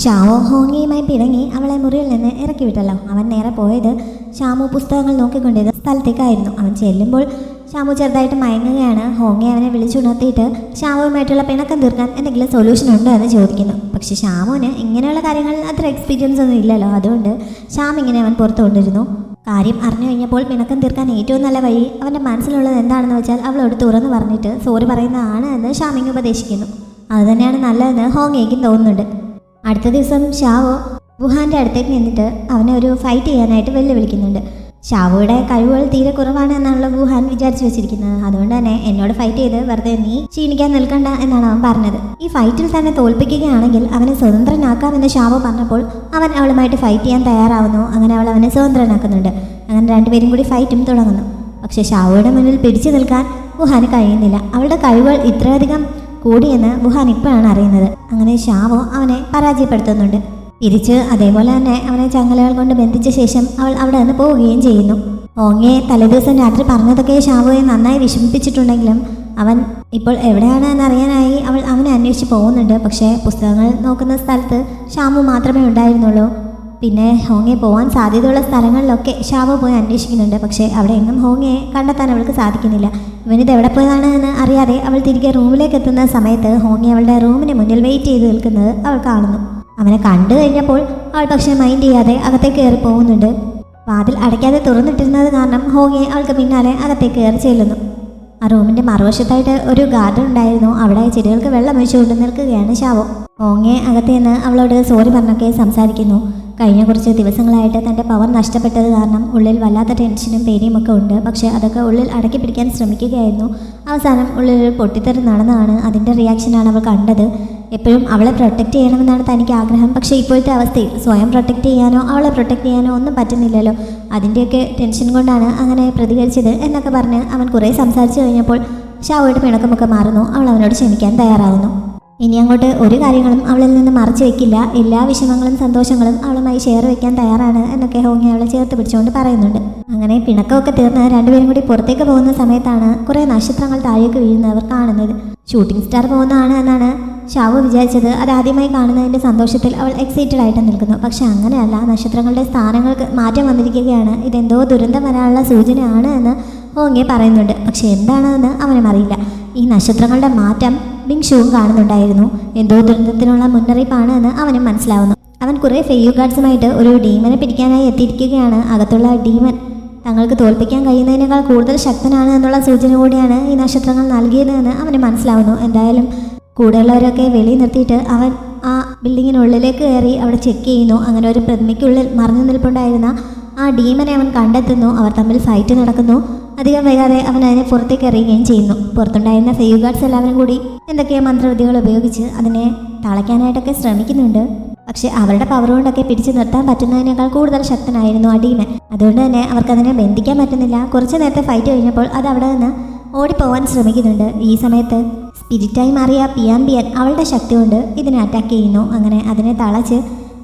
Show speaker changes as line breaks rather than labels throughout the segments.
Shao ഹോങ്ങിയുമായി പിണങ്ങി അവളെ മുറിയിൽ നിന്ന് ഇറക്കി വിട്ടല്ലോ. അവൻ നേരെ പോയത് ഷാമു പുസ്തകങ്ങൾ നോക്കിക്കൊണ്ടിരുന്ന സ്ഥലത്തേക്കായിരുന്നു. അവൻ ചെല്ലുമ്പോൾ ഷാമു ചെറുതായിട്ട് മയങ്ങുകയാണ്. ഹോങ്ങി അവനെ വിളിച്ചുണർത്തിയിട്ട് ഷാമുവുമായിട്ടുള്ള പിണക്കം തീർക്കാൻ എന്തെങ്കിലും സൊല്യൂഷൻ ഉണ്ടോ എന്ന് ചോദിക്കുന്നു. പക്ഷെ ഷാമുവിന് ഇങ്ങനെയുള്ള കാര്യങ്ങളിൽ അത്ര എക്സ്പീരിയൻസ് ഒന്നും ഇല്ലല്ലോ. അതുകൊണ്ട് ഷാം ഇങ്ങനെ അവൻ പുറത്തു കൊണ്ടിരുന്നു. കാര്യം അറിഞ്ഞു കഴിഞ്ഞപ്പോൾ പിണക്കം തീർക്കാൻ ഏറ്റവും നല്ല വഴി അവൻ്റെ മനസ്സിലുള്ളത് എന്താണെന്ന് വെച്ചാൽ അവളോട് തുറന്ന് പറഞ്ഞിട്ട് സോറി പറയുന്നതാണ് എന്ന് ഷാമിങ് ഉപദേശിക്കുന്നു. അതുതന്നെയാണ് നല്ലതെന്ന് ഹോങ്ങിയേക്കും തോന്നുന്നുണ്ട്. അടുത്ത ദിവസം ഷാവോ വുഹാൻ്റെ അടുത്തേക്ക് നിന്നിട്ട് അവനെ ഒരു ഫൈറ്റ് ചെയ്യാനായിട്ട് വെല്ലുവിളിക്കുന്നുണ്ട്. ഷാവോയുടെ കഴിവുകൾ തീരെ കുറവാണ് എന്നാണല്ലോ വുഹാൻ വിചാരിച്ചു വെച്ചിരിക്കുന്നത്. അതുകൊണ്ട് തന്നെ എന്നോട് ഫൈറ്റ് ചെയ്ത് വെറുതെ നീ ക്ഷീണിക്കാൻ നിൽക്കണ്ട എന്നാണ് അവൻ പറഞ്ഞത്. ഈ ഫൈറ്റിൽ തന്നെ തോൽപ്പിക്കുകയാണെങ്കിൽ അവനെ സ്വതന്ത്രനാക്കാമെന്ന് ഷാവോ പറഞ്ഞപ്പോൾ അവൻ അവളുമായിട്ട് ഫൈറ്റ് ചെയ്യാൻ തയ്യാറാവുന്നു. അങ്ങനെ അവൾ അവനെ സ്വതന്ത്രനാക്കുന്നുണ്ട്. അങ്ങനെ രണ്ടുപേരും കൂടി ഫൈറ്റും തുടങ്ങുന്നു. പക്ഷേ ഷാവോയുടെ മുന്നിൽ പിടിച്ചു നിൽക്കാൻ വുഹാന് കഴിയുന്നില്ല. അവളുടെ കഴിവുകൾ ഇത്രയധികം കൂടിയെന്ന് വുഹാൻ ഇപ്പോഴാണ് അറിയുന്നത്. അങ്ങനെ ഷാവോ അവനെ പരാജയപ്പെടുത്തുന്നുണ്ട്. തിരിച്ച് അതേപോലെ തന്നെ അവനെ ചങ്ങലകൾ കൊണ്ട് ബന്ധിച്ച ശേഷം അവൾ അവിടെ നിന്ന് പോവുകയും ചെയ്യുന്നു. ഹോങ്ങിയെ തലേദിവസം രാത്രി പറഞ്ഞതൊക്കെ ഷാവോയെ നന്നായി വിഷമിപ്പിച്ചിട്ടുണ്ടെങ്കിലും അവൻ ഇപ്പോൾ എവിടെയാണ് എന്നറിയാനായി അവൾ അവനെ അന്വേഷിച്ച് പോകുന്നുണ്ട്. പക്ഷേ പുസ്തകങ്ങൾ നോക്കുന്ന സ്ഥലത്ത് ഷാമു മാത്രമേ ഉണ്ടായിരുന്നുള്ളൂ. പിന്നെ ഹോങ്ങിയെ പോകാൻ സാധ്യതയുള്ള സ്ഥലങ്ങളിലൊക്കെ ഷാവോ പോയി അന്വേഷിക്കുന്നുണ്ട്. പക്ഷേ അവിടെ എങ്ങും ഹോങ്ങിയെ കണ്ടെത്താൻ അവൾക്ക് സാധിക്കുന്നില്ല. ഇവനിത് എവിടെ പോയതാണ് എന്ന് അറിയാതെ അവൾ തിരികെ റൂമിലേക്ക് എത്തുന്ന സമയത്ത് ഹോങ്ങി അവളുടെ റൂമിന് മുന്നിൽ വെയിറ്റ് ചെയ്ത് നിൽക്കുന്നത് അവൾ കാണുന്നു. അവനെ കണ്ടു കഴിഞ്ഞപ്പോൾ അവൾ പക്ഷേ മൈൻഡ് ചെയ്യാതെ അകത്തേക്ക് കയറി പോകുന്നുണ്ട്. വാതിൽ അടയ്ക്കാതെ തുറന്നിട്ടിരുന്നത് കാരണം ഹോങ്ങിയെ അവൾക്ക് പിന്നാലെ അകത്തേക്ക് കയറി ചെല്ലുന്നു. ആ റൂമിൻ്റെ മറുവശത്തായിട്ട് ഒരു ഗാർഡൻ ഉണ്ടായിരുന്നു. അവിടെ ചെടികൾക്ക് വെള്ളം ഒഴിച്ചുകൊണ്ട് നിൽക്കുകയാണ് ഷാവോ. ഹോങ്ങിയെ അകത്ത് നിന്ന് അവളോട് സോറി പറഞ്ഞൊക്കെ സംസാരിക്കുന്നു. കഴിഞ്ഞ കുറച്ച് ദിവസങ്ങളായിട്ട് തൻ്റെ പവർ നഷ്ടപ്പെട്ടത് കാരണം ഉള്ളിൽ വല്ലാത്ത ടെൻഷനും പേടിയും ഒക്കെ ഉണ്ട്. പക്ഷേ അതൊക്കെ ഉള്ളിൽ അടക്കി പിടിക്കാൻ ശ്രമിക്കുകയായിരുന്നു. അവസാനം ഉള്ളിൽ പൊട്ടിത്തെറി നടന്നതാണ്. അതിൻ്റെ റിയാക്ഷനാണ് അവൾ കണ്ടത്. എപ്പോഴും അവളെ പ്രൊട്ടക്റ്റ് ചെയ്യണമെന്നാണ് തനിക്ക് ആഗ്രഹം. പക്ഷേ ഇപ്പോഴത്തെ അവസ്ഥയിൽ സ്വയം പ്രൊട്ടക്റ്റ് ചെയ്യാനോ അവളെ പ്രൊട്ടക്റ്റ് ചെയ്യാനോ ഒന്നും പറ്റുന്നില്ലല്ലോ. അതിൻ്റെയൊക്കെ ടെൻഷൻ കൊണ്ടാണ് അങ്ങനെ പ്രതികരിച്ചത് എന്നൊക്കെ പറഞ്ഞ് അവൻ കുറേ സംസാരിച്ചു കഴിഞ്ഞപ്പോൾ ഷാവോയുടെ പിണക്കമൊക്കെ മാറുന്നു. അവൾ അവനോട് ക്ഷമിക്കാൻ തയ്യാറാവുന്നു. ഇനി അങ്ങോട്ട് ഒരു കാര്യങ്ങളും അവളിൽ നിന്ന് മറച്ചു വെക്കില്ല. എല്ലാ വിഷമങ്ങളും സന്തോഷങ്ങളും അവളുമായി ഷെയർ വെക്കാൻ തയ്യാറാണ് എന്നൊക്കെ ഹോങ്ങി അവളെ ചേർത്ത് പിടിച്ചുകൊണ്ട് പറയുന്നുണ്ട്. അങ്ങനെ പിണക്കമൊക്കെ തീർന്ന് രണ്ടുപേരും കൂടി പുറത്തേക്ക് പോകുന്ന സമയത്താണ് കുറേ നക്ഷത്രങ്ങൾ താഴേക്ക് വീഴുന്നവർ കാണുന്നത്. ഷൂട്ടിംഗ് സ്റ്റാർ പോകുന്നതാണ് എന്നാണ് ഷാവോ വിചാരിച്ചത്. അത് ആദ്യമായി കാണുന്നതിൻ്റെ സന്തോഷത്തിൽ അവൾ എക്സൈറ്റഡ് ആയിട്ട് നിൽക്കുന്നു. പക്ഷെ അങ്ങനെയല്ല, നക്ഷത്രങ്ങളുടെ സ്ഥാനങ്ങൾക്ക് മാറ്റം വന്നിരിക്കുകയാണ്. ഇതെന്തോ ദുരന്തം വരാനുള്ള സൂചനയാണ് എന്ന് ഹോങ്ങിയെ പറയുന്നുണ്ട്. പക്ഷെ എന്താണെന്ന് അവനും അറിയില്ല. ഈ നക്ഷത്രങ്ങളുടെ മാറ്റം ബിങ്ഷുവും കാണുന്നുണ്ടായിരുന്നു. എന്തോ ദുരന്തത്തിനുള്ള മുന്നറിയിപ്പാണ് എന്ന് അവനും മനസ്സിലാവുന്നു. അവൻ കുറേ ഫെയ്യു ഗാർഡ്സുമായിട്ട് ഒരു ഡീമനെ പിടിക്കാനായി എത്തിയിരിക്കുകയാണ്. അകത്തുള്ള ഡീമൻ തങ്ങൾക്ക് തോൽപ്പിക്കാൻ കഴിയുന്നതിനേക്കാൾ കൂടുതൽ ശക്തനാണ് എന്നുള്ള സൂചന കൂടിയാണ് ഈ നക്ഷത്രങ്ങൾ നൽകിയതെന്ന് അവന് മനസ്സിലാവുന്നു. എന്തായാലും കൂടെയുള്ളവരൊക്കെ വെളിയിൽ നിർത്തിയിട്ട് അവൻ ആ ബിൽഡിങ്ങിനുള്ളിലേക്ക് കയറി അവിടെ ചെക്ക് ചെയ്യുന്നു. അങ്ങനെ ഒരു പ്രതിമയ്ക്കുള്ളിൽ മറഞ്ഞു നിൽപ്പുണ്ടായിരുന്ന ആ ഡീമനെ അവൻ കണ്ടെത്തുന്നു. അവർ തമ്മിൽ ഫൈറ്റ് നടക്കുന്നു. അധികം വൈകാതെ അവൻ അതിനെ പുറത്തേക്ക് എറിയുകയും ചെയ്യുന്നു. പുറത്തുണ്ടായിരുന്ന ഫെയ്യു ഗാർഡ്സ് എല്ലാവരും കൂടി എന്തൊക്കെയോ മന്ത്രവിദ്യകൾ ഉപയോഗിച്ച് അതിനെ തളയ്ക്കാനായിട്ടൊക്കെ ശ്രമിക്കുന്നുണ്ട്. പക്ഷെ അവരുടെ പവർ കൊണ്ടൊക്കെ പിടിച്ചു നിർത്താൻ പറ്റുന്നതിനേക്കാൾ കൂടുതൽ ശക്തനായിരുന്നു ആ ഡീമൻ. അതുകൊണ്ട് തന്നെ അവർക്കതിനെ ബന്ധിക്കാൻ പറ്റുന്നില്ല. കുറച്ച് നേരത്തെ ഫൈറ്റ് കഴിഞ്ഞപ്പോൾ അത് അവിടെ നിന്ന് ഓടിപ്പോവാൻ ശ്രമിക്കുന്നുണ്ട്. ഈ സമയത്ത് സ്പിരിറ്റായി മാറിയ പിയാൻ അവളുടെ ശക്തി കൊണ്ട് ഇതിനെ അറ്റാക്ക് ചെയ്യുന്നു. അങ്ങനെ അതിനെ തളച്ച്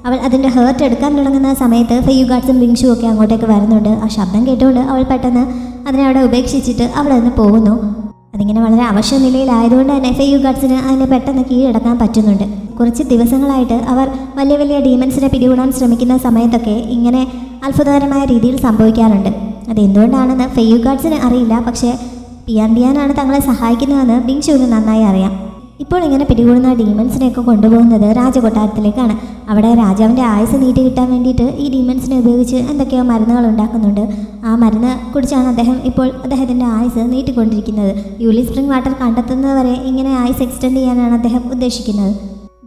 അവൾ അതിൻ്റെ ഹേർട്ട് എടുക്കാൻ തുടങ്ങുന്ന സമയത്ത് ഫെയ്യു ഗാർഡ്സും ബിങ്ഷുവും ഒക്കെ അങ്ങോട്ടേക്ക് വരുന്നുണ്ട്. ആ ശബ്ദം കേട്ടുകൊണ്ട് അവൾ പെട്ടെന്ന് അതിനെ അവിടെ ഉപേക്ഷിച്ചിട്ട് അവൾ അതിന് പോകുന്നു. അതിങ്ങനെ വളരെ അവശ്യ നിലയിലായതുകൊണ്ട് തന്നെ ഫെയ്യു ഗാർഡ്സിന് അതിനെ പെട്ടെന്ന് കീഴടക്കാൻ പറ്റുന്നുണ്ട്. കുറച്ച് ദിവസങ്ങളായിട്ട് അവർ വലിയ വലിയ ഡീമൻസിനെ പിടികൂടാൻ ശ്രമിക്കുന്ന സമയത്തൊക്കെ ഇങ്ങനെ അത്ഭുതകരമായ രീതിയിൽ സംഭവിക്കാറുണ്ട്. അതെന്തുകൊണ്ടാണെന്ന് ഫെയ്യു ഗാർഡ്സിന് അറിയില്ല. പക്ഷേ പിയാനാണ് തങ്ങളെ സഹായിക്കുന്നതെന്ന് ബിങ്ഷുവിന് നന്നായി അറിയാം. ഇപ്പോൾ ഇങ്ങനെ പിടികൂടുന്ന ഡീമൻസിനെയൊക്കെ കൊണ്ടുപോകുന്നത് രാജകൊട്ടാരത്തിലേക്കാണ്. അവിടെ രാജാവിൻ്റെ ആയുസ് നീട്ടി കിട്ടാൻ വേണ്ടിയിട്ട് ഈ ഡീമൻസിനെ ഉപയോഗിച്ച് എന്തൊക്കെയോ മരുന്നുകൾ ഉണ്ടാക്കുന്നുണ്ട്. ആ മരുന്ന് കുടിച്ചാണ് അദ്ദേഹം ഇപ്പോൾ അദ്ദേഹത്തിൻ്റെ ആയുസ് നീട്ടിക്കൊണ്ടിരിക്കുന്നത്. യൂലി സ്പ്രിംഗ് വാട്ടർ കണ്ടെത്തുന്നതുവരെ ഇങ്ങനെ ആയുസ് എക്സ്റ്റെൻഡ് ചെയ്യാനാണ് അദ്ദേഹം ഉദ്ദേശിക്കുന്നത്.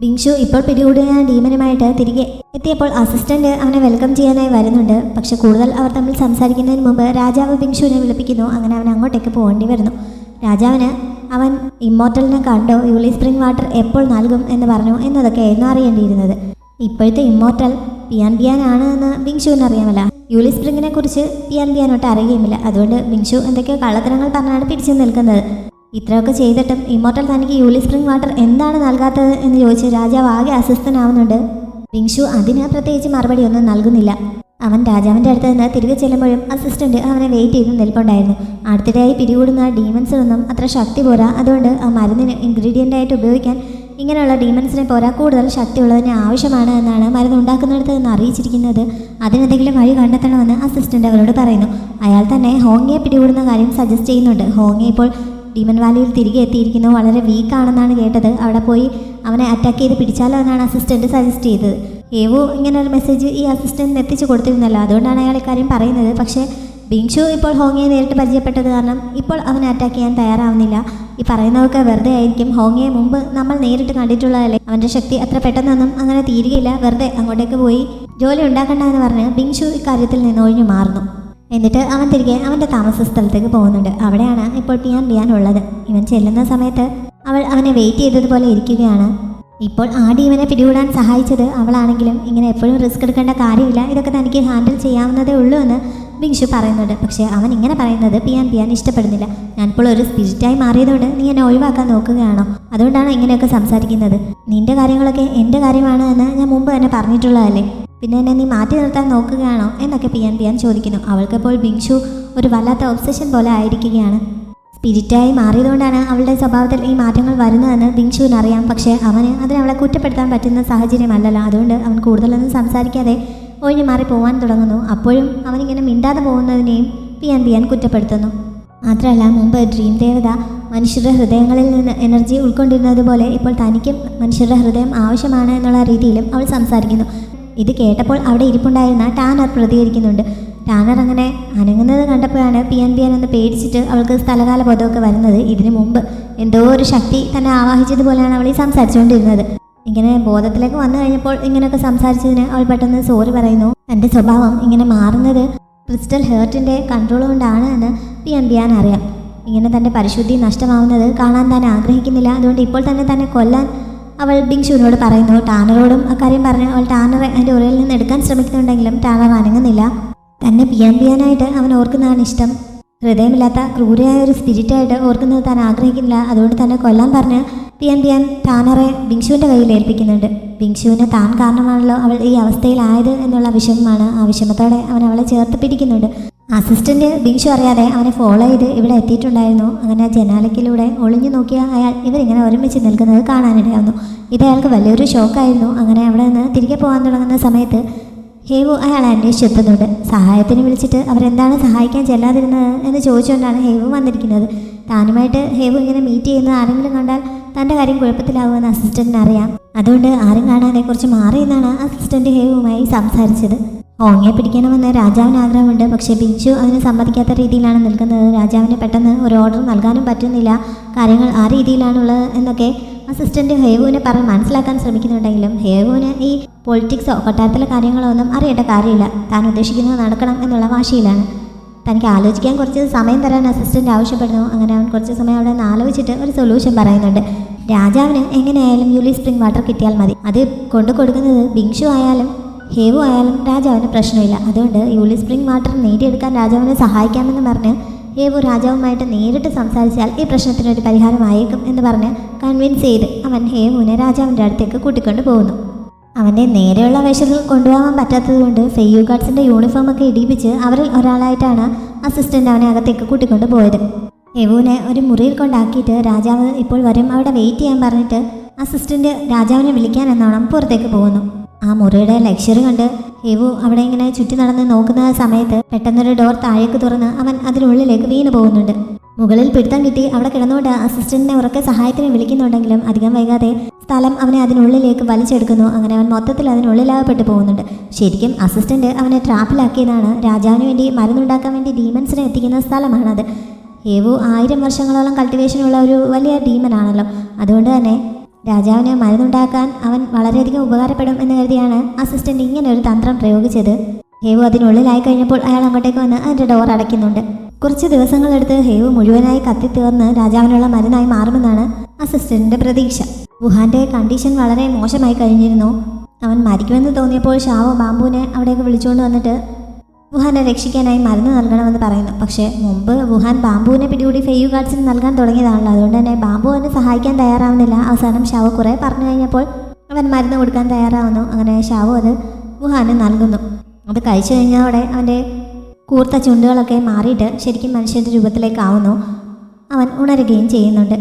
ബിങ്ഷു ഇപ്പോൾ പിടികൂടിയ ഡീമനുമായിട്ട് തിരികെ എത്തിയപ്പോൾ അസിസ്റ്റന്റ് അവനെ വെൽക്കം ചെയ്യാനായി വരുന്നുണ്ട്. പക്ഷെ കൂടുതൽ അവർ തമ്മിൽ സംസാരിക്കുന്നതിന് മുമ്പ് രാജാവ് ബിങ്ഷുവിനെ വിളിപ്പിക്കുന്നു. അങ്ങനെ അവൻ അങ്ങോട്ടേക്ക് പോകേണ്ടി വരുന്നു. രാജാവിന് അവൻ ഇമ്മോർട്ടലിനെ കണ്ടോ, യൂലി സ്പ്രിംഗ് വാട്ടർ എപ്പോൾ നൽകും എന്ന് പറഞ്ഞു എന്നതൊക്കെയായിരുന്നു അറിയേണ്ടിയിരുന്നത്. ഇപ്പോഴത്തെ ഇമ്മോർട്ടൽ പിയാൻ എന്ന് ബിങ്ഷുവിന് അറിയാമല്ല. യൂലി സ്പ്രിങ്ങിനെ കുറിച്ച് പിയാനോട്ട് അറിയുകയുമില്ല. അതുകൊണ്ട് ബിങ്ഷു എന്തൊക്കെയോ കള്ളത്തരങ്ങൾ പറഞ്ഞാണ് പിടിച്ചു നിൽക്കുന്നത്. ഇത്രയൊക്കെ ചെയ്തിട്ടും ഇമ്മോർട്ടൽ തനിക്ക് യൂലി സ്പ്രിംഗ് വാട്ടർ എന്താണ് നൽകാത്തത് എന്ന് ചോദിച്ച് രാജാവ് ആകെ അസ്വസ്ഥനാവുന്നുണ്ട്. ബിങ്ഷു അതിന് പ്രത്യേകിച്ച് മറുപടി ഒന്നും നൽകുന്നില്ല. അവൻ രാജാവിൻ്റെ അടുത്ത് നിന്ന് തിരികെ ചെല്ലുമ്പോഴും അസിസ്റ്റന്റ് അവനെ വെയിറ്റ് ചെയ്ത് നിൽപ്പുണ്ടായിരുന്നു. അടുത്തിടെയായി പിടികൂടുന്ന ഡീമൻസിനൊന്നും അത്ര ശക്തി പോരാ. അതുകൊണ്ട് ആ മരുന്നിന് ഇൻഗ്രീഡിയൻ്റ് ആയിട്ട് ഉപയോഗിക്കാൻ ഇങ്ങനെയുള്ള ഡീമൻസിനെ പോരാ കൂടുതൽ ശക്തിയുള്ളതിന് ആവശ്യമാണ് എന്നാണ് മരുന്നുണ്ടാക്കുന്നിടത്ത് നിന്ന് അറിയിച്ചിരിക്കുന്നത്. അതിനെന്തെങ്കിലും വഴി കണ്ടെത്തണമെന്ന് അസിസ്റ്റൻ്റ് അവരോട് പറയുന്നു. അയാൾ തന്നെ ഹോങ്ങിയെ പിടികൂടുന്ന കാര്യം സജസ്റ്റ് ചെയ്യുന്നുണ്ട്. ഹോങ്ങി ഇപ്പോൾ ഡീമൻ വാലിയിൽ തിരികെ എത്തിയിരിക്കുന്നു. വളരെ വീക്കാണെന്നാണ് കേട്ടത്. അവിടെ പോയി അവനെ അറ്റാക്ക് ചെയ്ത് പിടിച്ചാലോ എന്നാണ് അസിസ്റ്റൻ്റ് സജസ്റ്റ് ചെയ്തത്. ഏവോ ഇങ്ങനെ ഒരു മെസ്സേജ് ഈ അസിസ്റ്റൻറ്റിന് എത്തിച്ചു കൊടുത്തിരുന്നല്ലോ. അതുകൊണ്ടാണ് അയാൾ ഇക്കാര്യം പറയുന്നത്. പക്ഷേ ബിങ്ഷു ഇപ്പോൾ ഹോങ്ങിയെ നേരിട്ട് പരിചയപ്പെട്ടത് കാരണം ഇപ്പോൾ അവനെ അറ്റാക്ക് ചെയ്യാൻ തയ്യാറാവുന്നില്ല. ഈ പറയുന്നതൊക്കെ വെറുതെ ആയിരിക്കും. ഹോങ്ങിയെ മുമ്പ് നമ്മൾ നേരിട്ട് കണ്ടിട്ടുള്ളതല്ലേ. അവൻ്റെ ശക്തി അത്ര പെട്ടെന്നൊന്നും അങ്ങനെ തീരുകയില്ല. വെറുതെ അങ്ങോട്ടേക്ക് പോയി ജോലി ഉണ്ടാക്കണ്ട എന്ന് പറഞ്ഞ് ബിങ്ഷു ഇക്കാര്യത്തിൽ നിന്ന് ഒഴിഞ്ഞു മാറുന്നു. എന്നിട്ട് അവൻ തിരികെ അവൻ്റെ താമസ സ്ഥലത്തേക്ക് പോകുന്നുണ്ട്. അവിടെയാണ് ഇപ്പോൾ പിയാൻ ഉള്ളത്. ഇവൻ ചെല്ലുന്ന സമയത്ത് അവൾ അവനെ വെയിറ്റ് ചെയ്തതുപോലെ ഇരിക്കുകയാണ്. ഇപ്പോൾ ആടി ഇവനെ പിടികൂടാൻ സഹായിച്ചത് അവളാണെങ്കിലും ഇങ്ങനെ എപ്പോഴും റിസ്ക് എടുക്കേണ്ട കാര്യമില്ല, ഇതൊക്കെ തനിക്ക് ഹാൻഡിൽ ചെയ്യാവുന്നതേ ഉള്ളൂ എന്ന് ബിങ്ഷു പറയുന്നുണ്ട്. പക്ഷേ അവൻ ഇങ്ങനെ പറയുന്നത് പിയാൻ ഇഷ്ടപ്പെടുന്നില്ല. ഞാനിപ്പോൾ ഒരു സ്പിരിറ്റായി മാറിയതുകൊണ്ട് നീ എന്നെ ഒഴിവാക്കാൻ നോക്കുകയാണോ? അതുകൊണ്ടാണ് ഇങ്ങനെയൊക്കെ സംസാരിക്കുന്നത്. നിന്റെ കാര്യങ്ങളൊക്കെ എൻ്റെ കാര്യമാണ് എന്ന് ഞാൻ മുമ്പ് തന്നെ പറഞ്ഞിട്ടുള്ളതല്ലേ. പിന്നെ എന്നെ നീ മാറ്റി നിർത്താൻ നോക്കുകയാണോ എന്നൊക്കെ പിയാൻ ചോദിക്കുന്നു. അവൾക്കപ്പോൾ ബിങ്ഷു ഒരു വല്ലാത്ത ഒബ്സഷൻ പോലെ ആയിരിക്കുകയാണ്. സ്പിരിറ്റായി മാറിയതുകൊണ്ടാണ് അവളുടെ സ്വഭാവത്തിൽ ഈ മാറ്റങ്ങൾ വരുന്നതെന്ന് ബിങ്ഷുവിന് അറിയാം. പക്ഷേ അവന് അതിനവളെ കുറ്റപ്പെടുത്താൻ പറ്റുന്ന സാഹചര്യമല്ലല്ലോ. അതുകൊണ്ട് അവൻ കൂടുതലൊന്നും സംസാരിക്കാതെ ഒഴിഞ്ഞു മാറി പോകാൻ തുടങ്ങുന്നു. അപ്പോഴും അവനിങ്ങനെ മിണ്ടാതെ പോകുന്നതിനെയും പിയാൻ കുറ്റപ്പെടുത്തുന്നു. മാത്രമല്ല മുമ്പ് ഡ്രീം ദേവത മനുഷ്യരുടെ ഹൃദയങ്ങളിൽ നിന്ന് എനർജി ഉൾക്കൊണ്ടിരുന്നത് പോലെ ഇപ്പോൾ തനിക്കും മനുഷ്യരുടെ ഹൃദയം ആവശ്യമാണ് എന്നുള്ള രീതിയിലും അവൾ സംസാരിക്കുന്നു. ഇത് കേട്ടപ്പോൾ അവിടെ ഇരിപ്പുണ്ടായിരുന്ന ടാനർ പ്രതികരിക്കുന്നുണ്ട്. ടാനർ അങ്ങനെ അനങ്ങുന്നത് കണ്ടപ്പോഴാണ് പിയാൻ എന്ന് പേടിച്ചിട്ട് അവൾക്ക് സ്ഥലകാല ബോധമൊക്കെ വരുന്നത്. ഇതിനു മുമ്പ് എന്തോ ഒരു ശക്തി തന്നെ ആവാഹിച്ചതുപോലെയാണ് അവൾ ഈ സംസാരിച്ചുകൊണ്ടിരുന്നത്. ഇങ്ങനെ ബോധത്തിലേക്ക് വന്നു കഴിഞ്ഞപ്പോൾ ഇങ്ങനെയൊക്കെ സംസാരിച്ചതിന് അവൾ പെട്ടെന്ന് സോറി പറയുന്നു. തൻ്റെ സ്വഭാവം ഇങ്ങനെ മാറുന്നത് ക്രിസ്റ്റൽ ഹേർട്ടിൻ്റെ കൺട്രോൾ കൊണ്ടാണ് എന്ന് പിയാൻ അറിയാം. ഇങ്ങനെ തൻ്റെ പരിശുദ്ധി നഷ്ടമാവുന്നത് കാണാൻ താൻ ആഗ്രഹിക്കുന്നില്ല. അതുകൊണ്ട് ഇപ്പോൾ തന്നെ കൊല്ലാൻ അവൾ ബിങ്ഷുവിനോട് പറയുന്നു. ടാനറോടും അക്കാര്യം പറഞ്ഞ് അവൾ ടാനറെ അതിൻ്റെ ഉറയിൽ നിന്ന് എടുക്കാൻ ശ്രമിക്കുന്നുണ്ടെങ്കിലും ടാനർ അനങ്ങുന്നില്ല. തന്നെ പിയാനായിട്ട് അവൻ ഓർക്കുന്നതാണ് ഇഷ്ടം. ഹൃദയമില്ലാത്ത ക്രൂരയായ ഒരു സ്പിരിറ്റായിട്ട് ഓർക്കുന്നത് താൻ ആഗ്രഹിക്കുന്നില്ല. അതുകൊണ്ട് തന്നെ കൊല്ലാൻ പറഞ്ഞ് പിയാൻ ടാനറെ ബിങ്ഷുവിൻ്റെ കയ്യിൽ ഏൽപ്പിക്കുന്നുണ്ട്. ബിങ്ഷുവിന് താൻ കാരണമാണല്ലോ അവൾ ഈ അവസ്ഥയിലായത് എന്നുള്ള വിഷമമാണ്. ആ വിഷമത്തോടെ അവൻ അവളെ ചേർത്ത് പിടിക്കുന്നുണ്ട്. അസിസ്റ്റൻ്റ് ബിങ്ഷു അറിയാതെ അവനെ ഫോളോ ചെയ്ത് ഇവിടെ എത്തിയിട്ടുണ്ടായിരുന്നു. അങ്ങനെ ജനാലയ്ക്കിലൂടെ ഒളിഞ്ഞു നോക്കിയ അയാൾ ഇവരിങ്ങനെ ഒരുമിച്ച് നിൽക്കുന്നത് കാണാനിടയാവുന്നു. ഇത് അയാൾക്ക് വലിയൊരു ഷോക്കായിരുന്നു. അങ്ങനെ അവിടെ നിന്ന് തിരികെ പോകാൻ തുടങ്ങുന്ന സമയത്ത് ഹേവു അയാളെ അന്വേഷിച്ചെത്തുന്നുണ്ട്. സഹായത്തിന് വിളിച്ചിട്ട് അവരെന്താണ് സഹായിക്കാൻ ചെല്ലാതിരുന്നത് എന്ന് ചോദിച്ചുകൊണ്ടാണ് ഹേവു വന്നിരിക്കുന്നത്. താനുമായിട്ട് ഹേവു ഇങ്ങനെ മീറ്റ് ചെയ്യുന്ന ആരെങ്കിലും കണ്ടാൽ തൻ്റെ കാര്യം കുഴപ്പത്തിലാവുമെന്ന് അസിസ്റ്റൻറ്റിന് അറിയാം. അതുകൊണ്ട് ആരും കാണാതെ കുറച്ച് മാറി എന്നാണ് അസിസ്റ്റൻറ്റ് ഹേവുമായി സംസാരിച്ചത്. ഹോങ്ങിയെ പിടിക്കണമെന്ന് രാജാവിന് ആഗ്രഹമുണ്ട്. പക്ഷേ ബിങ്ഷു അതിന് സമ്മതിക്കാത്ത രീതിയിലാണ് നിൽക്കുന്നത്. രാജാവിന് പെട്ടെന്ന് ഒരു ഓർഡർ നൽകാനും പറ്റുന്നില്ല. കാര്യങ്ങൾ ആ രീതിയിലാണുള്ളത് എന്നൊക്കെ അസിസ്റ്റൻറ്റ് ഹേവുവിനെ പറഞ്ഞ് മനസ്സിലാക്കാൻ ശ്രമിക്കുന്നുണ്ടെങ്കിലും ഹേവുവിന് ഈ പൊളിറ്റിക്സോ കൊട്ടാരത്തിലെ കാര്യങ്ങളോ ഒന്നും അറിയേണ്ട കാര്യമില്ല. താൻ ഉദ്ദേശിക്കുന്നത് നടക്കണം എന്നുള്ള വാശിയിലാണ്. തനിക്ക് ആലോചിക്കാൻ കുറച്ച് സമയം തരാൻ അസിസ്റ്റൻ്റ് ആവശ്യപ്പെടുന്നു. അങ്ങനെ അവൻ കുറച്ച് സമയം അവിടെ നിന്ന് ആലോചിച്ചിട്ട് ഒരു സൊല്യൂഷൻ പറയുന്നുണ്ട്. രാജാവിന് എങ്ങനെയായാലും യൂലി സ്പ്രിംഗ് വാട്ടർ കിട്ടിയാൽ മതി. അത് കൊണ്ടു കൊടുക്കുന്നത് ബിങ്ഷു ആയാലും ഹേവു ആയാലും രാജാവിന് പ്രശ്നമില്ല. അതുകൊണ്ട് യൂലി സ്പ്രിംഗ് വാട്ടർ നേടിയെടുക്കാൻ രാജാവിനെ സഹായിക്കാമെന്ന് പറഞ്ഞ് ഹേവു രാജാവുമായിട്ട് നേരിട്ട് സംസാരിച്ചാൽ ഈ പ്രശ്നത്തിനൊരു പരിഹാരമായേക്കും എന്ന് പറഞ്ഞ് കൺവിൻസ് ചെയ്ത് അവൻ ഹേവുവിനെ രാജാവിൻ്റെ അടുത്തേക്ക് കൂട്ടിക്കൊണ്ട് പോകുന്നു. അവൻ്റെ നേരെയുള്ള വേഷത്തിൽ കൊണ്ടുപോകാൻ പറ്റാത്തത് കൊണ്ട് ഫെയ്യു ഗാർഡ്സിൻ്റെ യൂണിഫോമൊക്കെ ഇടിപ്പിച്ച് അവരിൽ ഒരാളായിട്ടാണ് അസിസ്റ്റൻ്റ് അവനെ അകത്തേക്ക് കൂട്ടിക്കൊണ്ട് പോയത്. ഹേവുവിനെ ഒരു മുറിയിൽ കൊണ്ടാക്കിയിട്ട് രാജാവ് ഇപ്പോൾ വരും, അവിടെ വെയിറ്റ് ചെയ്യാൻ പറഞ്ഞിട്ട് അസിസ്റ്റൻ്റ് രാജാവിനെ വിളിക്കാൻ എന്നോണം പുറത്തേക്ക് പോകുന്നു. ആ മുറിയുടെ ലക്ഷറി കണ്ട് ഹേവു അവിടെ ഇങ്ങനെ ചുറ്റി നടന്ന് നോക്കുന്ന സമയത്ത് പെട്ടെന്നൊരു ഡോർ താഴേക്ക് തുറന്ന് അവൻ അതിനുള്ളിലേക്ക് വീണു പോകുന്നുണ്ട്. മുകളിൽ പിടുത്തം കിട്ടി അവിടെ കിടന്നുകൊണ്ട് അസിസ്റ്റന്റിനെ ഉറക്കെ സഹായത്തിന് വിളിക്കുന്നുണ്ടെങ്കിലും അധികം വൈകാതെ സ്ഥലം അവനെ അതിനുള്ളിലേക്ക് വലിച്ചെടുക്കുന്നു. അങ്ങനെ അവൻ മൊത്തത്തിൽ അതിനുള്ളിലാകപ്പെട്ടു പോകുന്നുണ്ട്. ശരിക്കും അസിസ്റ്റന്റ് അവനെ ട്രാപ്പിലാക്കിയതാണ്. രാജാവിന് വേണ്ടി മരുന്നുണ്ടാക്കാൻ വേണ്ടി ഡീമൻസിനെ എത്തിക്കുന്ന സ്ഥലമാണത്. ഹേവു 1000 വർഷങ്ങളോളം കൾട്ടിവേഷനുള്ള ഒരു വലിയ ഡീമനാണല്ലോ. അതുകൊണ്ട് തന്നെ രാജാവിന് മരുന്നുണ്ടാക്കാൻ അവൻ വളരെയധികം ഉപകാരപ്പെടും എന്ന് കരുതിയാണ് അസിസ്റ്റന്റ് ഇങ്ങനെ ഒരു തന്ത്രം പ്രയോഗിച്ചത്. ഹേവു അതിനുള്ളിലായി കഴിഞ്ഞപ്പോൾ അയാൾ അങ്ങോട്ടേക്ക് വന്ന് അതിൻ്റെ ഡോർ അടയ്ക്കുന്നുണ്ട്. കുറച്ച് ദിവസങ്ങളെടുത്ത് ഹേവു മുഴുവനായി കത്തിത്തീർന്ന് രാജാവിനുള്ള മരുന്നായി മാറുമെന്നാണ് അസിസ്റ്റന്റിന്റെ പ്രതീക്ഷ. വുഹാന്റെ കണ്ടീഷൻ വളരെ മോശമായി കഴിഞ്ഞിരുന്നു. അവൻ മരിക്കുമെന്ന് തോന്നിയപ്പോൾ ഷാവോ ബാംബുവിനെ അവിടേക്ക് വിളിച്ചുകൊണ്ട് വന്നിട്ട് വുഹാനെ രക്ഷിക്കാനായി മരുന്ന് നൽകണമെന്ന് പറയുന്നു. പക്ഷേ മുമ്പ് വുഹാൻ ബാംബുവിനെ പിടികൂടി ഫെയ്യു ഗാർഡ്സിന് നൽകാൻ തുടങ്ങിയതാണല്ലോ. അതുകൊണ്ട് തന്നെ ബാംബു അവനെ സഹായിക്കാൻ തയ്യാറാവുന്നില്ല. അവസാനം ഷാവോ കുറേ പറഞ്ഞു കഴിഞ്ഞപ്പോൾ അവൻ മരുന്ന് കൊടുക്കാൻ തയ്യാറാവുന്നു. അങ്ങനെ ഷാവോ അത് വുഹാന് നൽകുന്നു. അത് കഴിച്ചു കഴിഞ്ഞതോടെ അവൻ്റെ കൂർത്ത ചുണ്ടുകളൊക്കെ മാറിയിട്ട് ശരിക്കും മനുഷ്യൻ്റെ രൂപത്തിലേക്കാവുന്നു. അവൻ ഉണരുകയും ചെയ്യുന്നുണ്ട്.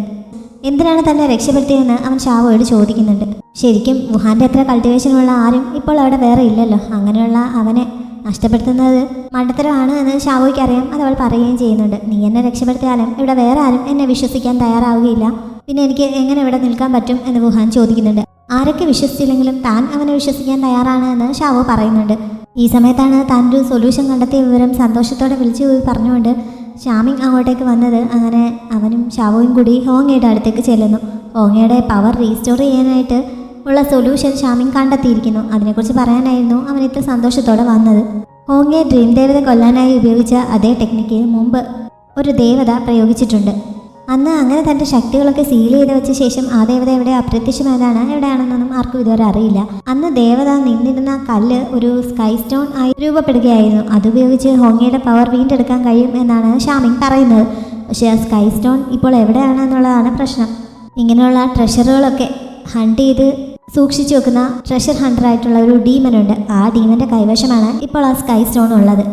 എന്തിനാണ് തന്നെ രക്ഷപ്പെടുത്തിയതെന്ന് അവൻ ഷാവോയോട് ചോദിക്കുന്നുണ്ട്. ശരിക്കും വുഹാന്റെ അത്ര കൾട്ടിവേഷനുള്ള ആരും ഇപ്പോൾ അവിടെ വേറെ ഇല്ലല്ലോ. അങ്ങനെയുള്ള അവനെ നഷ്ടപ്പെടുത്തുന്നത് മണ്ടത്തരമാണ് എന്ന് ഷാവോയ്ക്ക് അറിയാം. അത് അവൾ പറയുകയും ചെയ്യുന്നുണ്ട്. നീ എന്നെ രക്ഷപ്പെടുത്തിയാലും ഇവിടെ വേറെ ആരും എന്നെ വിശ്വസിക്കാൻ തയ്യാറാവുകയില്ല. പിന്നെ എനിക്ക് എങ്ങനെ ഇവിടെ നിൽക്കാൻ പറ്റും എന്ന് വുഹാൻ ചോദിക്കുന്നുണ്ട്. ആരൊക്കെ വിശ്വസിച്ചില്ലെങ്കിലും താൻ അവനെ വിശ്വസിക്കാൻ തയ്യാറാണ് എന്ന് ഷാവോ പറയുന്നുണ്ട്. ഈ സമയത്താണ് താൻ ഒരു സൊല്യൂഷൻ കണ്ടെത്തിയ വിവരം സന്തോഷത്തോടെ വിളിച്ചു പോയി പറഞ്ഞുകൊണ്ട് ഷാമിങ് അങ്ങോട്ടേക്ക് വന്നത്. അങ്ങനെ അവനും ഷാവോയും കൂടി ഹോങ്ങയുടെ അടുത്തേക്ക് ചെല്ലുന്നു. ഹോങ്ങയുടെ പവർ റീസ്റ്റോർ ചെയ്യാനായിട്ട് ഉള്ള സൊല്യൂഷൻ ഷാമിങ് കണ്ടെത്തിയിരിക്കുന്നു. അതിനെക്കുറിച്ച് പറയാനായിരുന്നു അവൻ ഇത്ര സന്തോഷത്തോടെ വന്നത്. ഹോങ്ങയെ ഡ്രീം ദേവത കൊല്ലാനായി ഉപയോഗിച്ച അതേ ടെക്നിക്ക് മുമ്പ് ഒരു ദേവത പ്രയോഗിച്ചിട്ടുണ്ട്. അന്ന് അങ്ങനെ തൻ്റെ ശക്തികളൊക്കെ സീൽ ചെയ്ത് വെച്ച ശേഷം ആ ദേവത എവിടെ അപ്രത്യക്ഷമായതാണ്. എവിടെയാണെന്നൊന്നും ആർക്കും ഇതുവരെ അറിയില്ല. അന്ന് ദേവത നിന്നിരുന്ന കല്ല് ഒരു സ്കൈ സ്റ്റോൺ ആയി രൂപപ്പെടുകയായിരുന്നു. അതുപയോഗിച്ച് ഹോങ്ങയുടെ പവർ വീണ്ടെടുക്കാൻ കഴിയും എന്നാണ് ഷാമിങ് പറയുന്നത്. പക്ഷേ ആ സ്കൈ സ്റ്റോൺ ഇപ്പോൾ എവിടെയാണ് എന്നുള്ളതാണ് പ്രശ്നം. ഇങ്ങനെയുള്ള ട്രഷറുകളൊക്കെ ഹണ്ട് ചെയ്ത് സൂക്ഷിച്ചു വെക്കുന്ന ട്രഷർ ഹണ്ടറായിട്ടുള്ള ഒരു ഡീമനുണ്ട്. ആ ഡീമൻ്റെ കൈവശമാണ് ഇപ്പോൾ ആ സ്കൈ സ്റ്റോൺ ഉള്ളത്.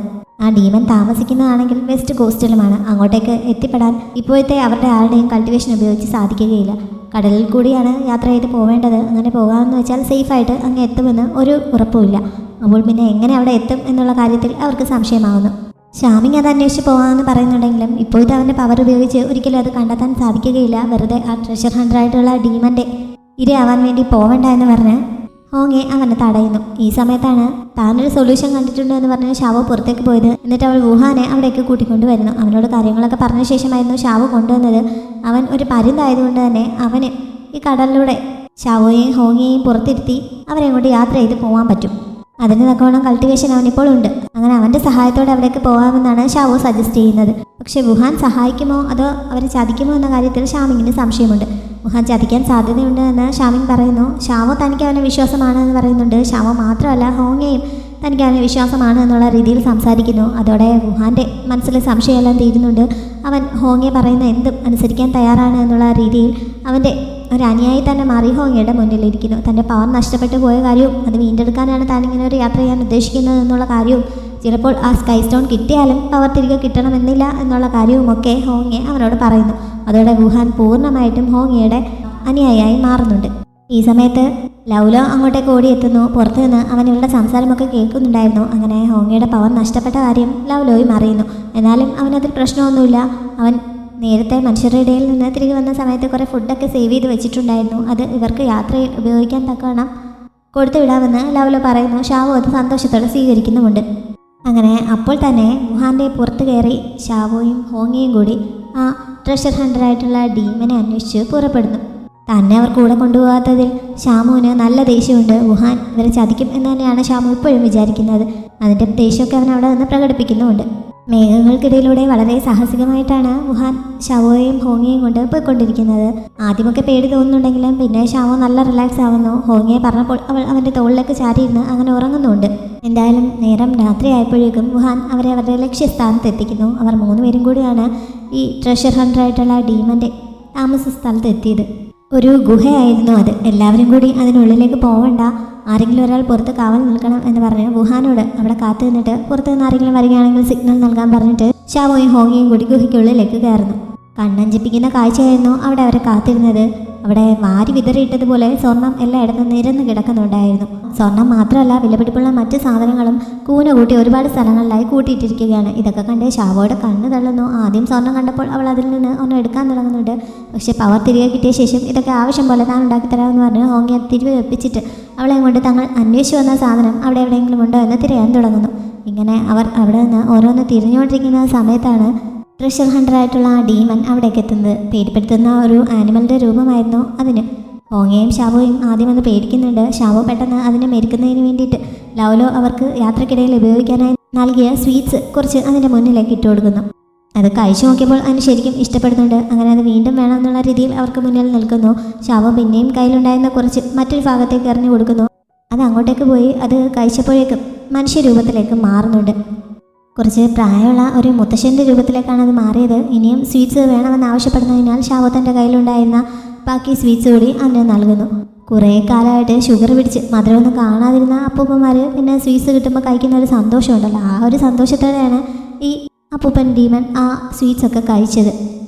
ആ ഡീമൻ താമസിക്കുന്നതാണെങ്കിൽ വെസ്റ്റ് കോസ്റ്റിലുമാണ്. അങ്ങോട്ടേക്ക് എത്തിപ്പെടാൻ ഇപ്പോഴത്തെ അവരുടെ ആരുടെയും കൾട്ടിവേഷൻ ഉപയോഗിച്ച് സാധിക്കുകയില്ല. കടലിൽ കൂടിയാണ് യാത്ര ചെയ്ത് പോവേണ്ടത്. അങ്ങനെ പോകാമെന്ന് വെച്ചാൽ സേഫായിട്ട് അങ്ങ് എത്തുമെന്ന് ഒരു ഉറപ്പുമില്ല. അപ്പോൾ പിന്നെ എങ്ങനെ അവിടെ എത്തും എന്നുള്ള കാര്യത്തിൽ അവർക്ക് സംശയമാവുന്നു. ഷാമിങ് അത് അന്വേഷിച്ച് പോകാമെന്ന് പറയുന്നുണ്ടെങ്കിലും ഇപ്പോഴത്തെ അവൻ്റെ പവർ ഉപയോഗിച്ച് ഒരിക്കലും അത് കണ്ടെത്താൻ സാധിക്കുകയില്ല. വെറുതെ ആ ട്രഷർ ഹണ്ടറായിട്ടുള്ള ഡീമൻ്റെ ഇരയാവാൻ വേണ്ടി പോവണ്ട എന്ന് പറഞ്ഞ് ഹോങ്ങെ അവനെ തടയുന്നു. ഈ സമയത്താണ് താനൊരു സൊല്യൂഷൻ കണ്ടിട്ടുണ്ട് എന്ന് പറഞ്ഞ് ഷാവോ പുറത്തേക്ക് പോയത്. എന്നിട്ട് അവൾ വുഹാനെ അവിടേക്ക് കൂട്ടിക്കൊണ്ട് വരുന്നു. അവനോട് കാര്യങ്ങളൊക്കെ പറഞ്ഞ ശേഷമായിരുന്നു ഷാവോ കൊണ്ടുവന്നത്. അവൻ ഒരു പരുന്തായതുകൊണ്ട് തന്നെ അവന് ഈ കടലിലൂടെ ഷാവോയെയും ഹോങ്ങയെയും പുറത്തിരുത്തി അവരെ കൊണ്ട് യാത്ര ചെയ്ത് പോകാൻ പറ്റും. അതിന് തക്കവണ്ണം കൾട്ടിവേഷൻ അവനിപ്പോൾ ഉണ്ട്. അങ്ങനെ അവൻ്റെ സഹായത്തോടെ അവിടേക്ക് പോകാമെന്നാണ് ഷാവോ സജസ്റ്റ് ചെയ്യുന്നത്. പക്ഷേ വുഹാൻ സഹായിക്കുമോ അതോ അവരെ ചതിക്കുമോ എന്ന കാര്യത്തിൽ ഷാമിങ്ങിന് സംശയമുണ്ട്. വുഹാൻ ചതിക്കാൻ സാധ്യതയുണ്ട് എന്ന് ഷാമിങ് പറയുന്നു. ഷാവോ തനിക്ക് അവനെ വിശ്വാസമാണ് എന്ന് പറയുന്നുണ്ട്. ഷാവോ മാത്രമല്ല ഹോങ്ങയും തനിക്ക് അവനെ വിശ്വാസമാണ് എന്നുള്ള രീതിയിൽ സംസാരിക്കുന്നു. അതോടെ വുഹാൻ്റെ മനസ്സിലെ സംശയമെല്ലാം തീരുന്നുണ്ട്. അവൻ ഹോങ്ങയെ പറയുന്ന എന്തും അനുസരിക്കാൻ തയ്യാറാണ് എന്നുള്ള രീതിയിൽ അവൻ്റെ ഒരു അനുയായി തന്നെ മാറി ഹോങ്ങയുടെ മുന്നിലിരിക്കുന്നു. തൻ്റെ പവർ നഷ്ടപ്പെട്ടു പോയ കാര്യവും അത് വീണ്ടെടുക്കാനാണ് താനിങ്ങനെ ഒരു യാത്ര ചെയ്യാൻ ഉദ്ദേശിക്കുന്നത് എന്നുള്ള കാര്യവും ചിലപ്പോൾ ആ സ്കൈ സ്റ്റോൺ കിട്ടിയാലും പവർ തിരികെ കിട്ടണമെന്നില്ല എന്നുള്ള കാര്യവുമൊക്കെ ഹോങ്ങെ അവനോട് പറയുന്നു. അതോടെ വുഹാൻ പൂർണ്ണമായിട്ടും ഹോങ്ങയുടെ അനുയായിയായി മാറുന്നുണ്ട്. ഈ സമയത്ത് ലൗലോ അങ്ങോട്ടേക്ക് ഓടിയെത്തുന്നു. പുറത്തു നിന്ന് അവൻ ഇവരുടെ സംസാരമൊക്കെ കേൾക്കുന്നുണ്ടായിരുന്നു. അങ്ങനെ ഹോങ്ങയുടെ പവർ നഷ്ടപ്പെട്ട കാര്യം ലൗലോയും അറിയുന്നു. എന്നാലും അവനതിൽ പ്രശ്നമൊന്നുമില്ല. അവൻ നേരത്തെ മനുഷ്യരുടെ ഇടയിൽ നിന്ന് തിരികെ വന്ന സമയത്ത് കുറേ ഫുഡൊക്കെ സേവ് ചെയ്ത് വെച്ചിട്ടുണ്ടായിരുന്നു. അത് ഇവർക്ക് യാത്രയിൽ ഉപയോഗിക്കാൻ തക്കവണ്ണം കൊടുത്തു വിടാമെന്ന് ലൗലോ പറയുന്നു. ഷാവോ അത് സന്തോഷത്തോടെ സ്വീകരിക്കുന്നുമുണ്ട്. അങ്ങനെ അപ്പോൾ തന്നെ വുഹാൻ്റെ പുറത്ത് കയറി ഷാവോയും ഹോങ്ങയും കൂടി ആ ട്രഷർ ഹണ്ടറായിട്ടുള്ള ഡീമനെ അന്വേഷിച്ച് പുറപ്പെടുന്നു. തന്നെ അവർ കൂടെ കൊണ്ടുപോകാത്തതിൽ ഷാമുവിന് നല്ല ദേഷ്യമുണ്ട്. വുഹാൻ ഇവരെ ചതിക്കും എന്ന് തന്നെയാണ് ഷാമു ഇപ്പോഴും വിചാരിക്കുന്നത്. അതിൻ്റെ ദേഷ്യമൊക്കെ അവൻ അവിടെ നിന്ന് പ്രകടിപ്പിക്കുന്നുമുണ്ട്. മേഘങ്ങൾക്കിടയിലൂടെ വളരെ സാഹസികമായിട്ടാണ് വുഹാൻ ഷാവോയെയും ഹോങ്ങയെയും കൊണ്ട് പോയിക്കൊണ്ടിരിക്കുന്നത്. ആദ്യമൊക്കെ പേടി തോന്നുന്നുണ്ടെങ്കിലും പിന്നെ ഷാവോ നല്ല റിലാക്സ് ആവുന്നു. ഹോങ്ങയെ പറഞ്ഞപ്പോൾ അവൾ അവൻ്റെ തോളിലേക്ക് ചാരിയിരുന്ന് അങ്ങനെ ഉറങ്ങുന്നുണ്ട്. എന്തായാലും നേരം രാത്രി ആയപ്പോഴേക്കും വുഹാൻ അവരെ അവരുടെ ലക്ഷ്യസ്ഥാനത്ത് എത്തിക്കുന്നു. അവർ 3 പേരും കൂടിയാണ് ഈ ട്രഷർ ഹണ്ടറായിട്ടുള്ള ഡീമൻ്റെ താമസ സ്ഥലത്ത് എത്തിയത്. ഒരു ഗുഹയായിരുന്നു അത്. എല്ലാവരും കൂടി അതിനുള്ളിലേക്ക് പോവണ്ട, ആരെങ്കിലും ഒരാൾ പുറത്ത് കാവൽ നിൽക്കണം എന്ന് പറഞ്ഞ് വുഹാനോട് അവിടെ കാത്തു നിന്നിട്ട് പുറത്തു നിന്ന് ആരെങ്കിലും വരികയാണെങ്കിൽ സിഗ്നൽ നൽകാൻ പറഞ്ഞിട്ട് ഷാവോയും ഹോങ്ങയും കൂടി ഗുഹയ്ക്കുള്ളിലേക്ക് കയറുന്നു. കണ്ണഞ്ചിപ്പിക്കുന്ന കാഴ്ചയായിരുന്നു അവിടെ അവരെ കാത്തിരുന്നത്. അവിടെ വാരി വിതറിയിട്ടതുപോലെ സ്വർണം എല്ലായിടത്തും നിരന്ന് കിടക്കുന്നുണ്ടായിരുന്നു. സ്വർണം മാത്രമല്ല, വിലപിടിപ്പുള്ള മറ്റ് സാധനങ്ങളും കൂന കൂട്ടി ഒരുപാട് സ്ഥലങ്ങളിലായി കൂട്ടിയിട്ടിരിക്കുകയാണ്. ഇതൊക്കെ കണ്ട് ഷാവോയുടെ കണ്ണ് തള്ളുന്നു. ആദ്യം സ്വർണം കണ്ടപ്പോൾ അവൾ അതിൽ നിന്ന് ഒന്നും എടുക്കാൻ തുടങ്ങുന്നുണ്ട്. പക്ഷേ പവർ തിരികെ കിട്ടിയ ശേഷം ഇതൊക്കെ ആവശ്യം പോലെ താൻ ഉണ്ടാക്കിത്തരാമെന്ന് പറഞ്ഞ് ഹോങ്ങി തിരികെ വെപ്പിച്ചിട്ട് അവളെ കൊണ്ട് തങ്ങൾ അന്വേഷിച്ചു വന്ന സാധനം അവിടെ എവിടെയെങ്കിലും ഉണ്ടോ എന്ന് തിരയാൻ തുടങ്ങുന്നു. ഇങ്ങനെ അവർ അവിടെ നിന്ന് ഓരോന്ന് തിരിഞ്ഞുകൊണ്ടിരിക്കുന്ന സമയത്താണ് ട്രഷർ ഹണ്ടറായിട്ടുള്ള ആ ഡീമൻ അവിടേക്ക് എത്തുന്നത്. പേടിപ്പെടുത്തുന്ന ഒരു ആനിമലിൻ്റെ രൂപമായിരുന്നു അതിന്. ഹോങ്ങയും ഷാവോയും ആദ്യം അത് പേടിക്കുന്നുണ്ട്. ഷാവോ പെട്ടെന്ന് അതിനെ മെരുക്കുന്നതിന് വേണ്ടിയിട്ട് ലൗലോ അവർക്ക് യാത്രക്കിടയിൽ ഉപയോഗിക്കാനായി നൽകിയ സ്വീറ്റ്സ് കുറച്ച് അതിൻ്റെ മുന്നിലേക്ക് ഇട്ട് കൊടുക്കുന്നു. അത് കഴിച്ചു നോക്കിയപ്പോൾ അതിന് ശരിക്കും ഇഷ്ടപ്പെടുന്നുണ്ട്. അങ്ങനെ അത് വീണ്ടും വേണമെന്നുള്ള രീതിയിൽ അവർക്ക് മുന്നിൽ നിൽക്കുന്നു. ഷാവോ പിന്നെയും കയ്യിലുണ്ടായിരുന്ന കുറച്ച് മറ്റൊരു ഭാഗത്തേക്ക് എറിഞ്ഞു കൊടുക്കുന്നു. അത് അങ്ങോട്ടേക്ക് പോയി അത് കഴിച്ചപ്പോഴേക്കും മനുഷ്യരൂപത്തിലേക്ക് മാറുന്നുണ്ട്. കുറച്ച് പ്രായമുള്ള ഒരു മുത്തശ്ശൻ്റെ രൂപത്തിലേക്കാണ് അത് മാറിയത്. ഇനിയും സ്വീറ്റ്സ് വേണമെന്ന് ആവശ്യപ്പെടുന്നതിനാൽ ഷാവോ തൻ്റെ കയ്യിലുണ്ടായിരുന്ന ബാക്കി സ്വീറ്റ്സ് കൂടി അതിന് നൽകുന്നു. കുറേ കാലമായിട്ട് ഷുഗർ പിടിച്ച് മധുരമൊന്നും കാണാതിരുന്ന അപ്പൂപ്പന്മാർ പിന്നെ സ്വീറ്റ്സ് കിട്ടുമ്പോൾ കഴിക്കുന്ന ഒരു സന്തോഷമുണ്ടല്ലോ, ആ ഒരു സന്തോഷത്തോടെയാണ് ഈ അപ്പൂപ്പൻ ഡീമൻ ആ സ്വീറ്റ്സൊക്കെ കഴിച്ചത്.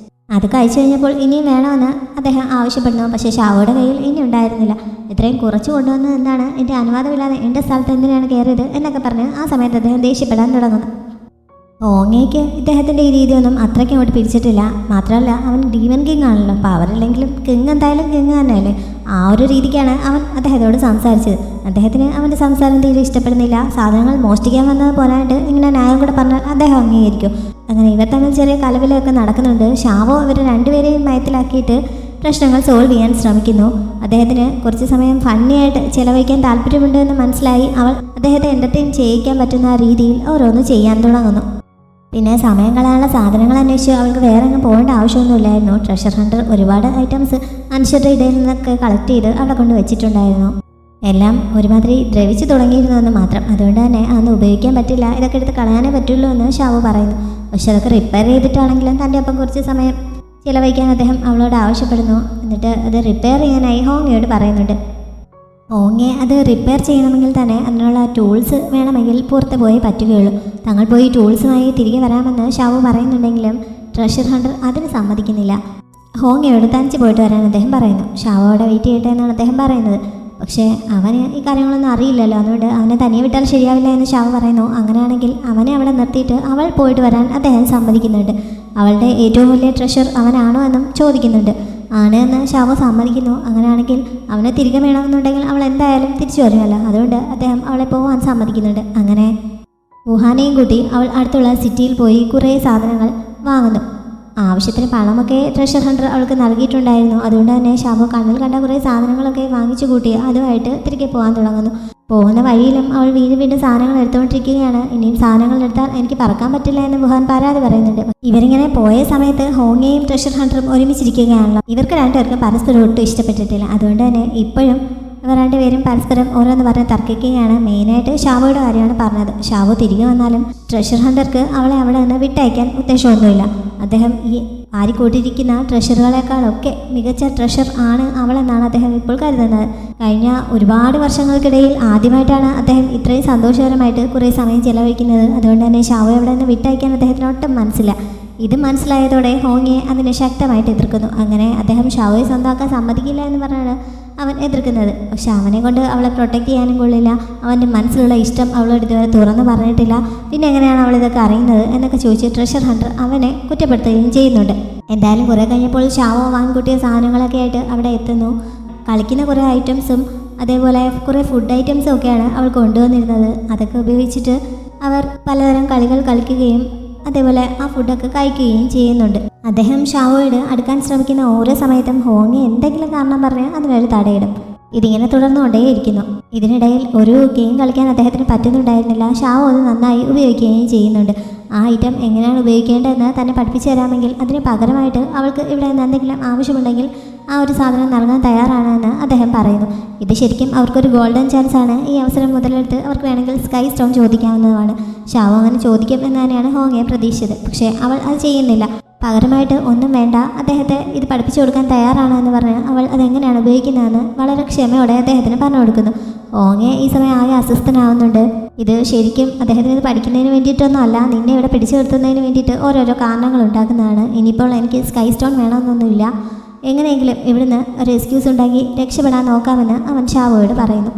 അത് കഴിച്ചു കഴിഞ്ഞപ്പോൾ ഇനിയും വേണമെന്ന് അദ്ദേഹം ആവശ്യപ്പെടുന്നു. പക്ഷേ ഷാവോയുടെ കയ്യിൽ ഇനി ഉണ്ടായിരുന്നില്ല. ഇത്രയും കുറച്ച് കൊണ്ടുവന്നത് എന്താണ്, എൻ്റെ അനുവാദമില്ലാതെ എൻ്റെ സ്ഥലത്ത് എന്തിനാണ് കയറിയത് എന്നൊക്കെ പറഞ്ഞ് ആ സമയത്ത് അദ്ദേഹം ദേഷ്യപ്പെടാൻ തുടങ്ങുന്നു. ഓങ്ങയ്ക്ക് ഇദ്ദേഹത്തിൻ്റെ ഈ രീതിയൊന്നും അത്രയ്ക്ക് അങ്ങോട്ട് പിടിച്ചിട്ടില്ല. മാത്രമല്ല അവൻ ഡീമൻ കിങ് ആണല്ലോ, പവറില്ലെങ്കിലും കിങ് എന്തായാലും കിങ് തന്നെയല്ലേ. ആ ഒരു രീതിക്കാണ് അവൻ അദ്ദേഹത്തോട് സംസാരിച്ചത്. അദ്ദേഹത്തിന് അവൻ്റെ സംസാരം തീരെ ഇഷ്ടപ്പെടുന്നില്ല. സാധനങ്ങൾ മോഷ്ടിക്കാൻ വന്നത് പോരായിട്ട് ഇങ്ങനെ ന്യായം കൂടെ പറഞ്ഞാൽ അദ്ദേഹം അംഗീകരിക്കും. അങ്ങനെ ഇവർ തമ്മിൽ ചെറിയ കലവിലൊക്കെ നടക്കുന്നുണ്ട്. ഷാവോ ഇവർ രണ്ടുപേരെയും മയത്തിലാക്കിയിട്ട് പ്രശ്നങ്ങൾ സോൾവ് ചെയ്യാൻ ശ്രമിക്കുന്നു. അദ്ദേഹത്തിന് കുറച്ച് സമയം ഫണ്ണിയായിട്ട് ചിലവഴിക്കാൻ താല്പര്യമുണ്ട് എന്ന് മനസ്സിലായി അവൾ അദ്ദേഹത്തെ എൻ്റർടൈൻ ചെയ്യിക്കാൻ പറ്റുന്ന രീതിയിൽ ഓരോന്ന് ചെയ്യാൻ തുടങ്ങുന്നു. പിന്നെ സമയം കളയാനുള്ള സാധനങ്ങൾ അന്വേഷിച്ച് അവൾക്ക് വേറെ അങ്ങ് പോകേണ്ട ആവശ്യമൊന്നുമില്ലായിരുന്നു. ട്രഷർ ഹണ്ടർ ഒരുപാട് ഐറ്റംസ് മനുഷ്യരുടെ ഇടയിൽ നിന്നൊക്കെ കളക്ട് ചെയ്ത് അവിടെ കൊണ്ട് വെച്ചിട്ടുണ്ടായിരുന്നു. എല്ലാം ഒരുമാതിരി ദ്രവിച്ചു തുടങ്ങിയിരുന്നെന്ന് മാത്രം. അതുകൊണ്ട് തന്നെ അതൊന്നും ഉപയോഗിക്കാൻ പറ്റില്ല, ഇതൊക്കെ എടുത്ത് കളയാനേ പറ്റുള്ളൂ എന്ന് ഷാവു പറയുന്നു. പക്ഷെ അതൊക്കെ റിപ്പയർ ചെയ്തിട്ടാണെങ്കിലും തൻ്റെ ഒപ്പം കുറച്ച് സമയം ചിലവഴിക്കാൻ അദ്ദേഹം അവളോട് ആവശ്യപ്പെടുന്നു. എന്നിട്ട് അത് റിപ്പയർ ചെയ്യാനായി ഹോങ്ങയോട് പറയുന്നുണ്ട്. ഓങ്ങെ അത് റിപ്പയർ ചെയ്യണമെങ്കിൽ തന്നെ അതിനുള്ള ടൂൾസ് വേണമെങ്കിൽ പുറത്ത് പോയി പറ്റുകയുള്ളൂ. തങ്ങൾ പോയി ടൂൾസുമായി തിരികെ വരാമെന്ന് ഷാവു പറയുന്നുണ്ടെങ്കിലും ട്രഷർ ഹണ്ടർ അതിന് സമ്മതിക്കുന്നില്ല. ഹോങ്ങയോട് തനിച്ച് പോയിട്ട് വരാൻ അദ്ദേഹം പറയുന്നു. ഷാവോടെ വെയിറ്റ് ചെയ്യട്ടെ എന്നാണ് അദ്ദേഹം പറയുന്നത്. പക്ഷേ അവന് ഈ കാര്യങ്ങളൊന്നും അറിയില്ലല്ലോ, അതുകൊണ്ട് അവനെ തനിയെ വിട്ടാൽ ശരിയാവില്ല എന്ന് ഷാവു പറയുന്നു. അങ്ങനെയാണെങ്കിൽ അവനെ അവിടെ നിർത്തിയിട്ട് അവൾ പോയിട്ട് വരാൻ അദ്ദേഹം സമ്മതിക്കുന്നുണ്ട്. അവളുടെ ഏറ്റവും വലിയ ട്രഷർ അവനാണോ എന്നും ചോദിക്കുന്നുണ്ട്. ആണ് എന്ന് ഷാവു സമ്മതിക്കുന്നു. അങ്ങനെയാണെങ്കിൽ അവനെ തിരികെ വേണമെന്നുണ്ടെങ്കിൽ അവൾ എന്തായാലും തിരിച്ചു വരുമല്ലോ, അതുകൊണ്ട് അദ്ദേഹം അവളെ പോകാൻ സമ്മതിക്കുന്നുണ്ട്. അങ്ങനെ വുഹാനെയും കൂട്ടി അവൾ അടുത്തുള്ള സിറ്റിയിൽ പോയി കുറേ സാധനങ്ങൾ വാങ്ങുന്നു. ആവശ്യത്തിന് പണമൊക്കെ ട്രഷർ ഹണ്ടർ അവൾക്ക് നൽകിയിട്ടുണ്ടായിരുന്നു. അതുകൊണ്ട് തന്നെ ഷാവു കണ്ണിൽ കണ്ട കുറേ സാധനങ്ങളൊക്കെ വാങ്ങിച്ചു കൂട്ടി അതുമായിട്ട് തിരികെ പോകാൻ തുടങ്ങുന്നു. പോകുന്ന വഴിയിലും അവൾ വീണ്ടും സാധനങ്ങൾ എടുത്തുകൊണ്ടിരിക്കുകയാണ്. ഇനിയും സാധനങ്ങൾ എടുത്താൽ എനിക്ക് പറക്കാൻ പറ്റില്ല എന്ന് വുഹാൻ പരാതി പറയുന്നുണ്ട്. ഇവരിങ്ങനെ പോയ സമയത്ത് ഹോങ്ങയും ട്രഷർ ഹണ്ടറും ഒരുമിച്ചിരിക്കുകയാണല്ലോ. ഇവർക്ക് രണ്ടുപേർക്കും പരസ്പരം ഒട്ടും ഇഷ്ടപ്പെട്ടിട്ടില്ല. അതുകൊണ്ട് തന്നെ ഇപ്പോഴും ഇവർ രണ്ടുപേരും പരസ്പരം ഓരോന്ന് പറഞ്ഞ് തർക്കിക്കുകയാണ്. മെയിനായിട്ട് ഷാവോയുടെ കാര്യമാണ് പറഞ്ഞത്. ഷാവോ തിരികെ വന്നാലും ട്രഷർ ഹണ്ടർക്ക് അവളെ അവിടെ നിന്ന് വിട്ടയക്കാൻ ഉദ്ദേശമൊന്നുമില്ല. അദ്ദേഹം ഈ ആരിക്കൂട്ടിരിക്കുന്ന ട്രഷറുകളെക്കാളൊക്കെ മികച്ച ട്രഷർ ആണ് അവളെന്നാണ് അദ്ദേഹം ഇപ്പോൾ കരുതുന്നത്. കഴിഞ്ഞ ഒരുപാട് വർഷങ്ങൾക്കിടയിൽ ആദ്യമായിട്ടാണ് അദ്ദേഹം ഇത്രയും സന്തോഷകരമായിട്ട് കുറേ സമയം ചിലവഴിക്കുന്നത്. അതുകൊണ്ട് തന്നെ ഷാവോ അവിടെ നിന്ന് വിട്ടയക്കാൻ അദ്ദേഹത്തിന് ഒട്ടും മനസ്സില്ല. ഇത് മനസ്സിലായതോടെ ഹോങ്ങയെ അതിനെ ശക്തമായിട്ട് എതിർക്കുന്നു. അങ്ങനെ അദ്ദേഹം ഷാവോയെ സ്വന്തമാക്കാൻ സമ്മതിക്കില്ല എന്ന് പറഞ്ഞാണ് അവൻ എതിർക്കുന്നത്. പക്ഷെ അവനെ കൊണ്ട് അവളെ പ്രൊട്ടക്റ്റ് ചെയ്യാനും കൊള്ളില്ല. അവൻ്റെ മനസ്സിലുള്ള ഇഷ്ടം അവളോട് ഇതുവരെ തുറന്നു പറഞ്ഞിട്ടില്ല. പിന്നെ എങ്ങനെയാണ് അവൾ ഇതൊക്കെ അറിയുന്നത് എന്നൊക്കെ ചോദിച്ച് ട്രഷർ ഹണ്ടർ അവനെ കുറ്റപ്പെടുത്തുകയും ചെയ്യുന്നുണ്ട്. എന്തായാലും കുറേ കഴിഞ്ഞപ്പോൾ ഷാവോ വാങ്ങിക്കൂട്ടിയ സാധനങ്ങളൊക്കെ ആയിട്ട് അവിടെ എത്തുന്നു. കളിക്കുന്ന കുറേ ഐറ്റംസും അതേപോലെ കുറേ ഫുഡ് ഐറ്റംസും ഒക്കെയാണ് അവൾ കൊണ്ടുവന്നിരുന്നത്. അതൊക്കെ ഉപയോഗിച്ചിട്ട് അവർ പലതരം കളികൾ കളിക്കുകയും അതേപോലെ ആ ഫുഡൊക്കെ കഴിക്കുകയും ചെയ്യുന്നുണ്ട്. അദ്ദേഹം ഷാവോയോട് അടുക്കാൻ ശ്രമിക്കുന്ന ഓരോ സമയത്തും ഹോങ്ങി എന്തെങ്കിലും കാരണം പറഞ്ഞ് അതിനൊരു തടയിടും. ഇതിങ്ങനെ തുടർന്നുകൊണ്ടേയിരിക്കുന്നു. ഇതിനിടയിൽ ഒരു ഗെയിം കളിക്കാൻ അദ്ദേഹത്തിന് പറ്റുന്നുണ്ടായിരുന്നില്ല. ഷാവോ അത് നന്നായി ഉപയോഗിക്കുകയും ചെയ്യുന്നുണ്ട്. ആ ഐറ്റം എങ്ങനെയാണ് ഉപയോഗിക്കേണ്ടതെന്ന് തന്നെ പഠിപ്പിച്ചു തരാമെങ്കിൽ അതിന് പകരമായിട്ട് അവൾക്ക് ഇവിടെ നിന്ന് എന്തെങ്കിലും ആവശ്യമുണ്ടെങ്കിൽ ആ ഒരു സാധനം നൽകാൻ തയ്യാറാണെന്ന് അദ്ദേഹം പറയുന്നു. ഇത് ശരിക്കും അവർക്കൊരു ഗോൾഡൻ ചാൻസ് ആണ്. ഈ അവസരം മുതലെടുത്ത് അവർക്ക് വേണമെങ്കിൽ സ്കൈ സ്റ്റോൺ ചോദിക്കാവുന്നതാണ്. ഷാവോ അങ്ങനെ ചോദിക്കും എന്ന് തന്നെയാണ് ഹോങ്ങയെ പ്രതീക്ഷിച്ചത്. പക്ഷേ അവൾ അത് ചെയ്യുന്നില്ല. പകരമായിട്ട് ഒന്നും വേണ്ട, അദ്ദേഹത്തെ ഇത് പഠിപ്പിച്ചു കൊടുക്കാൻ തയ്യാറാണെന്ന് പറഞ്ഞ് അവൾ അതെങ്ങനെയാണ് ഉപയോഗിക്കുന്നതെന്ന് വളരെ ക്ഷമയോടെ അദ്ദേഹത്തിന് പറഞ്ഞു കൊടുക്കുന്നു. ഓങ്ങെ ഈ സമയം ആകെ അസ്വസ്ഥനാവുന്നുണ്ട്. ഇത് ശരിക്കും അദ്ദേഹത്തിന് ഇത് പഠിക്കുന്നതിന് വേണ്ടിയിട്ടൊന്നും അല്ല, നിന്നെ ഇവിടെ പിടിച്ചു നിർത്തുന്നതിന് വേണ്ടിയിട്ട് ഓരോരോ കാരണങ്ങൾ ഉണ്ടാക്കുന്നതാണ്. ഇനിയിപ്പോൾ എനിക്ക് സ്കൈ സ്റ്റോൺ വേണമെന്നൊന്നുമില്ല, എങ്ങനെയെങ്കിലും ഇവിടുന്ന് ഒരു എക്സ്ക്യൂസ് ഉണ്ടാക്കി രക്ഷപ്പെടാൻ നോക്കാമെന്ന് അവൻ ഷാവോയോട് പറയുന്നു.